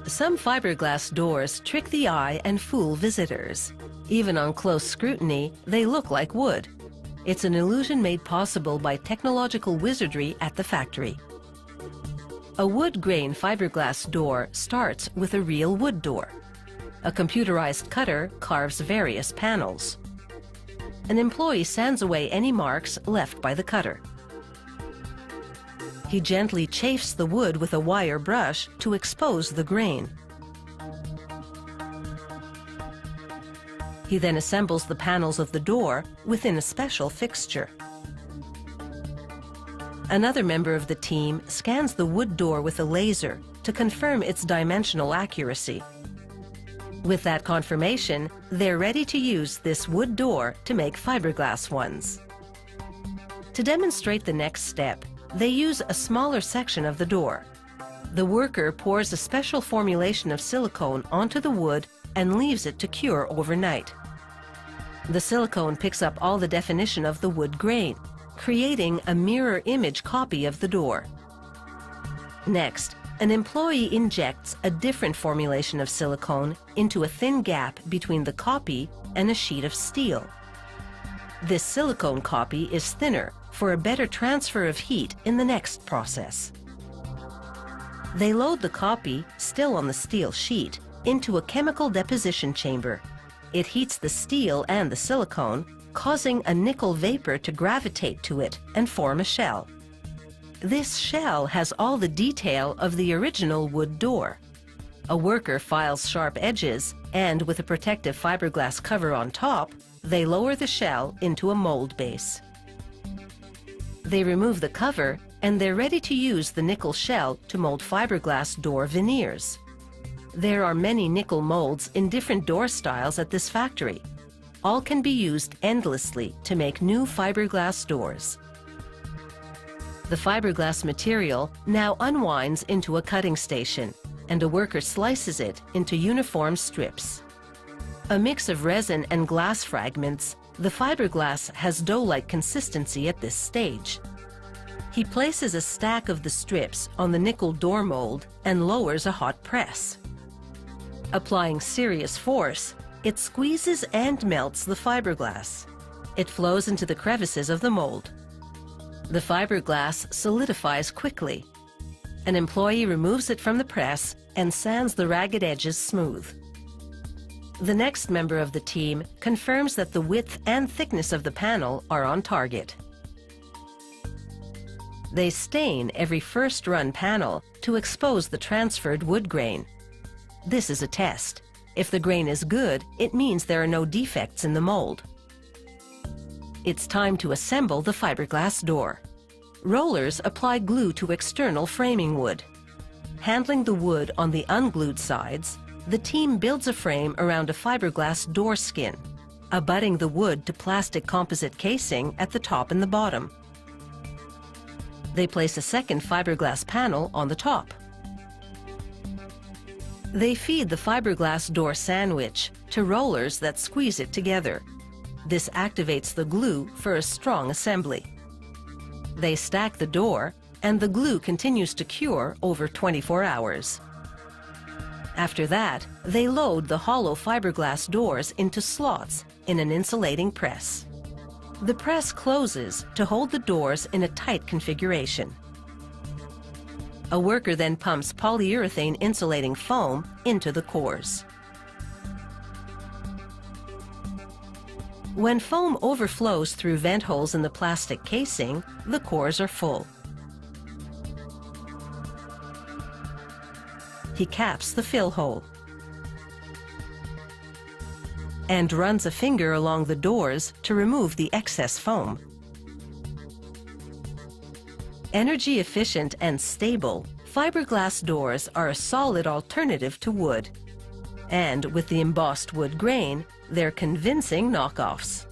Some fiberglass doors trick the eye and fool visitors. Even on close scrutiny, they look like wood. It's an illusion made possible by technological wizardry at the factory. A wood grain fiberglass door starts with a real wood door. A computerized cutter carves various panels. An employee sands away any marks left by the cutter. He gently chafes the wood with a wire brush to expose the grain. He then assembles the panels of the door within a special fixture. Another member of the team scans the wood door with a laser to confirm its dimensional accuracy. With that confirmation, they're ready to use this wood door to make fiberglass ones. To demonstrate the next step, they use a smaller section of the door. The worker pours a special formulation of silicone onto the wood and leaves it to cure overnight. The silicone picks up all the definition of the wood grain, creating a mirror image copy of the door. Next, an employee injects a different formulation of silicone into a thin gap between the copy and a sheet of steel. This silicone copy is thinner for a better transfer of heat in the next process. They load the copy, still on the steel sheet, into a chemical deposition chamber. It heats the steel and the silicone, causing a nickel vapor to gravitate to it and form a shell. This shell has all the detail of the original wood door. A worker files sharp edges, and with a protective fiberglass cover on top, they lower the shell into a mold base. They remove the cover, and they're ready to use the nickel shell to mold fiberglass door veneers. There are many nickel molds in different door styles at this factory. All can be used endlessly to make new fiberglass doors. The fiberglass material now unwinds into a cutting station, and a worker slices it into uniform strips. A mix of resin and glass fragments, the fiberglass has dough-like consistency at this stage. He places a stack of the strips on the nickel door mold and lowers a hot press. Applying serious force, it squeezes and melts the fiberglass. It flows into the crevices of the mold. The fiberglass solidifies quickly. An employee removes it from the press and sands the ragged edges smooth. The next member of the team confirms that the width and thickness of the panel are on target. They stain every first-run panel to expose the transferred wood grain. This is a test. If the grain is good, it means there are no defects in the mold. It's time to assemble the fiberglass door. Rollers apply glue to external framing wood. Handling the wood on the unglued sides, the team builds a frame around a fiberglass door skin, abutting the wood to plastic composite casing at the top and the bottom. They place a second fiberglass panel on the top. They feed the fiberglass door sandwich to rollers that squeeze it together. This activates the glue for a strong assembly. They stack the door, and the glue continues to cure over 24 hours. After that, they load the hollow fiberglass doors into slots in an insulating press. The press closes to hold the doors in a tight configuration. A worker then pumps polyurethane insulating foam into the cores. When foam overflows through vent holes in the plastic casing, the cores are full. He caps the fill hole and runs a finger along the doors to remove the excess foam. Energy efficient and stable, fiberglass doors are a solid alternative to wood. And with the embossed wood grain, they're convincing knockoffs.